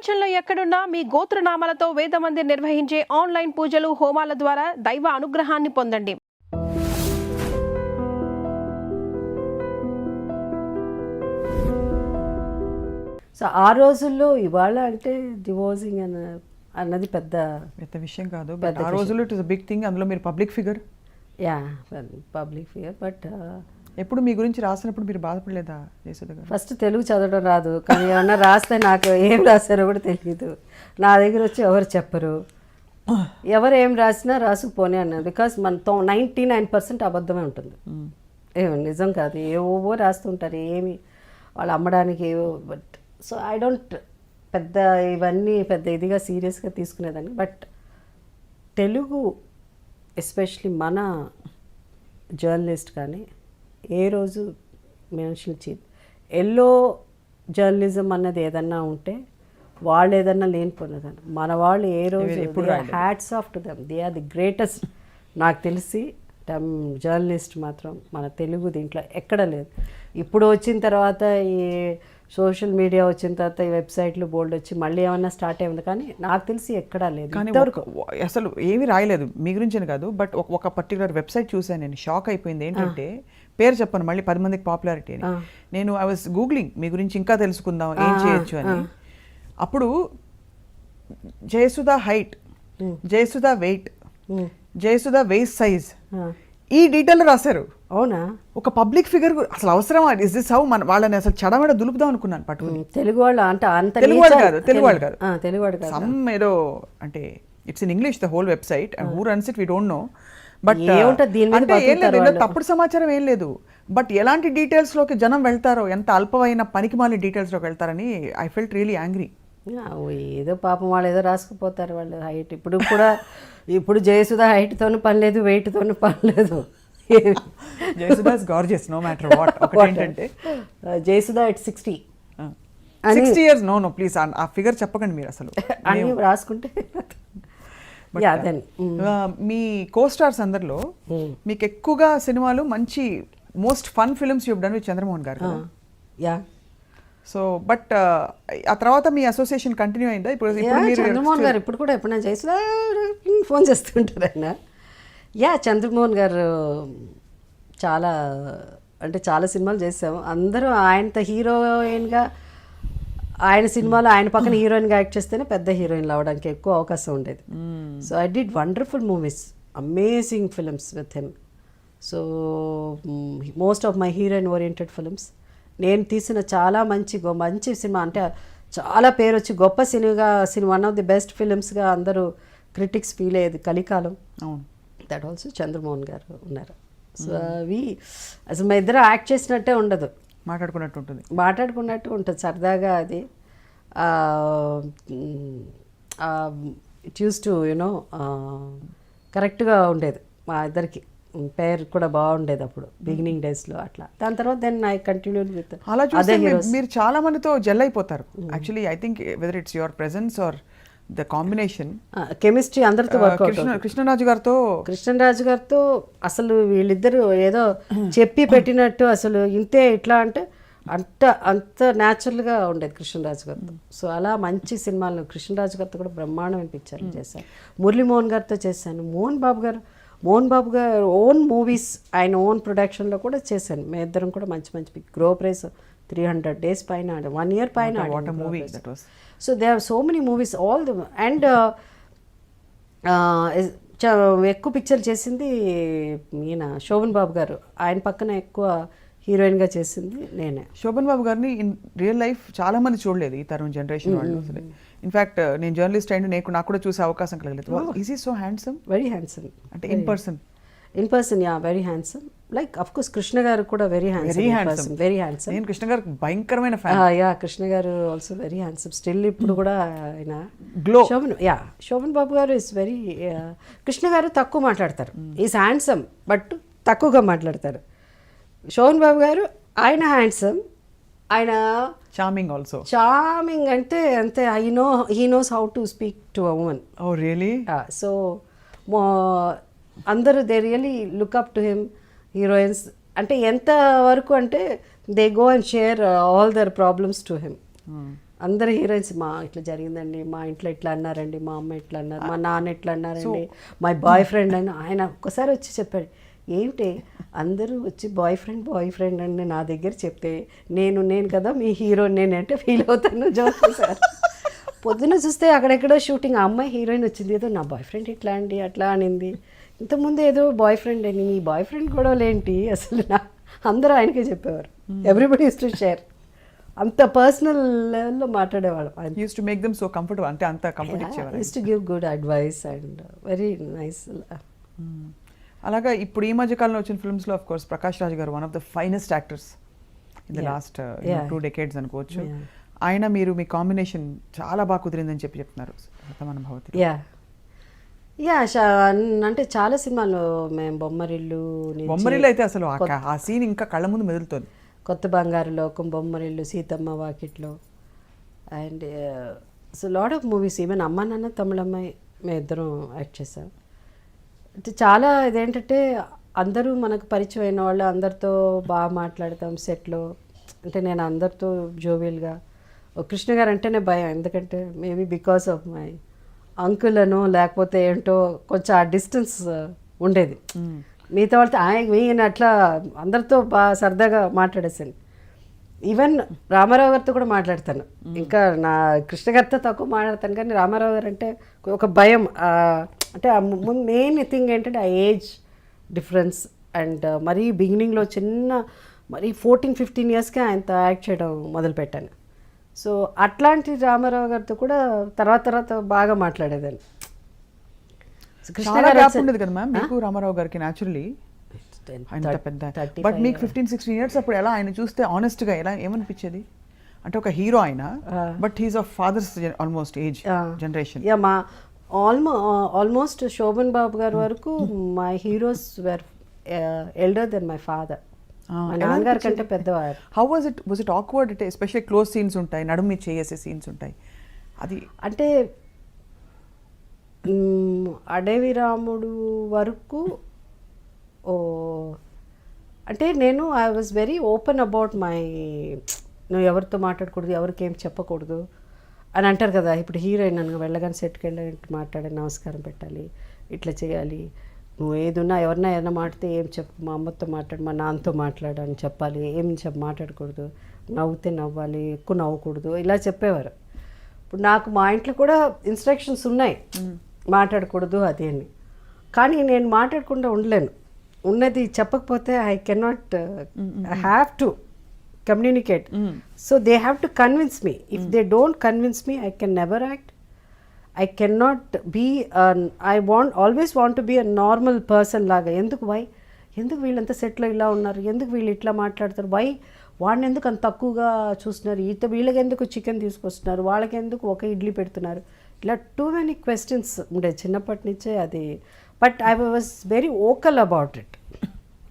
ప్రపంచంలో ఎక్కడున్నా మీ గోత్రనామాలతో వేదమందిర్ నిర్వహించే ఆన్లైన్ పూజలు హోమాల ద్వారా దైవ అనుగ్రహాన్ని పొందండి. సో ఆ రోజుల్లో ఇవాళ అంటే డివోర్సింగ్ అన్నది పెద్ద విషయం కాదు. బట్ ఆ రోజుల్లో it is a big thing. అందులో మీరు public figure. Yeah public figure. But ఎప్పుడు మీ గురించి రాసినప్పుడు మీరు బాధపడలేదా జయసుధ గారు? ఫస్ట్ తెలుగు చదవడం రాదు, కానీ ఏమన్నా రాస్తే నాకు ఏం రాశారో కూడా తెలియదు. నా దగ్గర వచ్చి ఎవరు చెప్పరు, ఎవరు ఏం రాసినా రాసుకుపోనే అన్నారు. బికాస్ మన 99% అబద్ధమే ఉంటుంది, ఏమో నిజం కాదు. ఏవో రాస్తుంటారు, ఏమి వాళ్ళు అమ్మడానికి ఏవో. బట్ సో ఐ డోంట్ పెద్ద ఇవన్నీ పెద్ద ఇదిగా సీరియస్గా తీసుకునేదాన్ని. బట్ తెలుగు ఎస్పెషలీ మన జర్నలిస్ట్ కానీ ఏ రోజు మనుషులు ఎల్లో జర్నలిజం అన్నది ఏదన్నా ఉంటే వాళ్ళు ఏదన్నా లేనిపోయినదాన్ని మన వాళ్ళు ఏ రోజు hats off to them, they are the greatest. నాకు తెలిసి జర్నలిస్ట్ మాత్రం మన తెలుగు దీంట్లో ఎక్కడ లేదు. ఇప్పుడు వచ్చిన తర్వాత ఈ సోషల్ మీడియా వచ్చిన తర్వాత ఈ వెబ్సైట్లు బోల్డ్ వచ్చి మళ్ళీ ఏమన్నా స్టార్ట్ అయింది, కానీ నాకు తెలిసి ఎక్కడా లేదు. కానీ అసలు ఏమీ రాయలేదు మీ గురించి అని కాదు. బట్ ఒక పర్టికులర్ వెబ్సైట్ చూసాను, నేను షాక్ అయిపోయింది. ఏంటంటే పేరు చెప్పను మళ్ళీ 10 మందికి పాపులారిటీ అని. నేను ఐ వాజ్ గూగ్లింగ్ మీ గురించి ఇంకా తెలుసుకుందాం ఏం చేయొచ్చు అని. అప్పుడు Jayasudha height, Jayasudha weight, Jayasudha waist size ఈ డీటెయిల్ రాశారు. అవునా? ఒక పబ్లిక్ ఫిగర్ అసలు అవసరమా? ఇస్ దిస్ హౌ వాళ్ళని అసలు చడమడ దులుపుదాం అనుకున్నాను పట్టుకుని. తెలుగు వాళ్ళు అంటే అంత తెలుగువాడు కాదు, తెలుగువాడు కాదు, తెలుగువాడు కాదు, సమ్ ఏదో అంటే it's in English the whole website and who runs it we don't know. But అంటే ఏం లేదు, తప్పుడు సమాచారం ఏం లేదు. బట్ ఎలాంటి డీటెయిల్స్ లోకి జనం వెళ్తారో, ఎంత అల్పమైన పనికిమాలిన డీటెయిల్స్ లోకి వెళ్తారని ఐ ఫెల్ట్ రియలీ యాంగ్రీ. ఏదో పాపం వాళ్ళు ఏదో రాసుకుపోతారు వాళ్ళు హైట్. ఇప్పుడు జయసుధ హైట్తోనూ పని లేదు, వెయిట్తోనూ పని లేదు. Jayasudha is gorgeous no matter what. ఒకటి ఏంటంటే Jayasudha at 60 years. No please ఆ ఫిగర్ చెప్పకండి మీరు అసలు అన్ని రాసుకుంటే. మీ కో స్టార్స్ అందరిలో మీకు ఎక్కువగా సినిమాలు మంచి most fun films you done with Chandramohan గారు. యా. సో బట్ ఆ తర్వాత మీ అసోసియేషన్ కంటిన్యూ అయిందా? ఇప్పుడు చంద్రమోహన్ గారు ఇప్పుడు కూడా ఎప్పుడైనా జయసుధ ఫోన్ చేస్తుంటారు ఆయన. యా, చంద్రమోహన్ గారు చాలా అంటే చాలా సినిమాలు చేసాము. అందరూ ఆయనతో హీరోయిన్గా, ఆయన సినిమాలో ఆయన పక్కన హీరోయిన్గా యాక్ట్ చేస్తేనే పెద్ద హీరోయిన్లు అవడానికి ఎక్కువ అవకాశం ఉండేది. So I did wonderful movies, amazing films with him. So most of my heroine oriented films. నేను తీసిన చాలా మంచి సినిమా, అంటే చాలా పేరు వచ్చి గొప్ప cinema, one of the best ఫిల్మ్స్గా అందరూ క్రిటిక్స్ ఫీల్ అయ్యేది కలికాలం. దట్ ఆల్సో చంద్రమోహన్ గారు ఉన్నారు. సో అవి అసలు మా ఇద్దరు యాక్ట్ చేసినట్టే ఉండదు, మాట్లాడుకున్నట్టు ఉంటుంది సరదాగా. అది ఇట్ యూస్ టు యునో కరెక్ట్గా ఉండేది మా ఇద్దరికి. పేరు కూడా బాగుండేది అప్పుడు బిగినింగ్ డేస్లో అట్లా. దాని తర్వాత దెన్ ఐ కంటిన్యూ విత్ అలా చూస్తే మీరు చాలా మందితో జెల్ అయిపోతారు. Actually I think whether it's your presence or the combination chemistry అందరితో కృష్ణరాజు గారితో అసలు వీళ్ళిద్దరూ ఏదో చెప్పి పెట్టినట్టు అసలు ఇంతే ఇట్లా అంటే అంత న్యాచురల్గా ఉండేది కృష్ణరాజు గారితో. సో అలా మంచి సినిమాలు కృష్ణరాజు గారితో కూడా బ్రహ్మాండమైన పిక్చర్లు చేశాను. మురళీమోహన్ గారితో చేశాను. మోహన్ బాబు గారు ఓన్ మూవీస్ ఆయన ఓన్ ప్రొడక్షన్లో కూడా చేశాను. మేము ఇద్దరం కూడా మంచి గ్రో ప్రైస్ 300 days పైన, 1 year పైన. So they are so many movies all the. అండ్ ఎక్కువ పిక్చర్ చేసింది ఈయన శోభన్ బాబు గారు. ఆయన పక్కన ఎక్కువ హీరోయిన్గా చేసింది నేనే. శోభన్ బాబు గారిని ఇన్ రియల్ లైఫ్ చాలా మంది చూడలేదు ఈ తరం జనరేషన్ వాళ్ళు. ఇన్ఫ్యాక్ట్ నేను జర్నలిస్ట్ అయిన నాకు కూడా చూసే అవకాశం కలగలేదు. Is he so handsome? Very handsome. అంటే in person yeah very handsome. Like of course Krishna garu కూడా వెరీ హ్యాండ్సమ్. నేను కృష్ణ గారు భయంకరమైన ఫ్యాన్. యా, కృష్ణ గారు ఆల్సో వెరీ హ్యాండ్సమ్ స్టిల్. ఇప్పుడు కూడా ఆయన గ్లో. శోభన్ బాబు గారు ఇస్ వెరీ. కృష్ణ గారు తక్కువ మాట్లాడతారు, ఈజ్ హ్యాండ్సమ్ బట్ తక్కువగా మాట్లాడతారు. శోభన్ బాబు గారు ఆయన హ్యాండ్సమ్, ఆయన చార్మింగ్ అంటే అంతే. He knows how to speak to a woman. Oh really? So అందరూ they really look up to him. Heroines అంటే ఎంత వరకు అంటే they go and share all their problems to him. అందరు హీరోయిన్స్ మా ఇట్లా జరిగిందండి, మా ఇంట్లో ఇట్లా అన్నారండి, మా అమ్మ ఇట్లా అన్నారు, మా నాన్న ఇట్లా అన్నారండి, మై బాయ్ ఫ్రెండ్ అని ఆయన ఒక్కసారి వచ్చి చెప్పాడు. ఏమిటి అందరూ వచ్చి బాయ్ ఫ్రెండ్ అని నా దగ్గర చెప్తే నేను కదా మీ హీరో నేనంటే ఫీల్ అవుతాను. జోక్ సార్ పొద్దున చూస్తే అక్కడెక్కడో షూటింగ్, ఆ అమ్మాయి హీరోయిన్ వచ్చింది, ఏదో నా బాయ్ ఫ్రెండ్ ఇట్లా అండి అట్లా అనింది, ఇంతకుముందు ఏదో బాయ్ ఫ్రెండ్ అని, మీ బాయ్ ఫ్రెండ్ గొడవలేంటి అసలు అందరూ ఆయనకే చెప్పేవారు. Everybody use to share. అంత పర్సనల్ లెవెల్లో మాట్లాడేవాళ్ళం ఆయన. Use to make them so comfortable, అంటే అంత కంఫర్ట్ ఇచ్చేవారు. Use to give good advice and very nice. అలాగా ఇప్పుడు ఈ మధ్య కాలంలో వచ్చిన ఫిల్మ్స్లో ఆఫ్ కోర్స్ ప్రకాష్ రాజ్ గారు one of the finest actors in the last 2 decades అనుకోవచ్చు. ఆయన మీరు మీ కాంబినేషన్ చాలా బాగా కుదిరిందని చెప్తున్నారు శతమానం భవతి. అంటే చాలా సినిమాలు మేము బొమ్మరిల్లు అయితే అసలు ఆ సీన్ ఇంకా కళ్ళ ముందు మెదులుతుంది. కొత్త బంగారు లోకం, బొమ్మరిల్లు, సీతమ్మ వాకిట్లో and so lot of movies. Even అమ్మ నాన్న తమిళమ్మాయి మేము ఇద్దరం యాక్ట్ చేసాం. అంటే చాలా ఇదేంటంటే అందరూ మనకు పరిచయం అయిన వాళ్ళు, అందరితో బాగా మాట్లాడతాం సెట్లో. అంటే నేను అందరితో జోవియల్గా, కృష్ణ గారు అంటేనే భయం, ఎందుకంటే maybe because of my uncle అనో లేకపోతే ఏంటో కొంచెం ఆ డిస్టెన్స్ ఉండేది. మిగతా వాళ్ళతో ఆయన అట్లా అందరితో బాగా సరదాగా మాట్లాడేసాను. ఈవెన్ రామారావు గారితో కూడా మాట్లాడతాను. ఇంకా నా కృష్ణ గారితో తక్కువ మాట్లాడతాను, కానీ రామారావు గారు అంటే ఒక భయం. అంటే మెయిన్ థింగ్ ఏంటంటే ఆ ఏజ్ డిఫరెన్స్ అండ్ మరీ బిగినింగ్లో చిన్న మరీ 14-15 yearsకే ఆయనతో యాక్ట్ చేయడం మొదలుపెట్టాను. సో అట్లాంటి రామారావు గారితో కూడా తర్వాత బాగా మాట్లాడేదాన్ని. చాలా గ్యాప్ ఉండేది కదా మ్యామ్ మీకు రామారావు గారికి న్యాచురల్లీ. బట్ మీకు 15-16 years అప్పుడు ఎలా ఆయన చూస్తే ఆనెస్ట్గా ఎలా ఏమనిపించేది? అంటే ఒక హీరో ఆయన, but he's of fathers almost age generation. మా ఆల్మోస్ట్ శోభన్ బాబు గారి వరకు my heroes were elder than my father. మా నాన్నగారి కంటే పెద్దవారు. How was it awkward? అంటే ఎస్పెషల్లీ క్లోజ్ సీన్స్ ఉంటాయి, నడుము మీద చేసే సీన్స్ ఉంటాయి. అది అంటే అడవి రాముడు వరకు అంటే నేను I was very open about my, నువ్వు ఎవరితో మాట్లాడకూడదు, ఎవరికి ఏం చెప్పకూడదు అని అంటారు కదా. ఇప్పుడు హీరోయిన్ నన్ను వెళ్ళగానే సెట్కి వెళ్ళి మాట్లాడి నమస్కారం పెట్టాలి, ఇట్లా చేయాలి, నువ్వు ఏదున్నా ఎవరినా మాట్లాడితే ఏం చెప్పు, మా అమ్మతో మాట్లాడు, మా నాన్నతో మాట్లాడు అని చెప్పాలి, ఏం మాట్లాడకూడదు, నవ్వుతే నవ్వాలి, ఎక్కువ నవ్వకూడదు, ఇలా చెప్పేవారు. ఇప్పుడు నాకు మా ఇంట్లో కూడా ఇన్స్ట్రక్షన్స్ ఉన్నాయి, మాట్లాడకూడదు అది అని. కానీ నేను మాట్లాడకుండా ఉండలేను. ఉన్నది చెప్పకపోతే I cannot, I have to communicate. So they have to convince me. If they don't convince me I can never act. I cannot be, always want to be a normal person లాగా. ఎందుకు వీళ్ళంతా సెట్లో ఇలా ఉన్నారు, ఎందుకు వీళ్ళు ఇట్లా మాట్లాడతారు, వాడిని ఎందుకు అంత తక్కువగా చూస్తున్నారు, వీళ్ళకి ఎందుకు చికెన్ తీసుకొస్తున్నారు, వాళ్ళకి ఎందుకు ఒక ఇడ్లీ పెడుతున్నారు, ఇలా too many questions ఉండే చిన్నప్పటి నుంచే అది. But I was very vocal about it.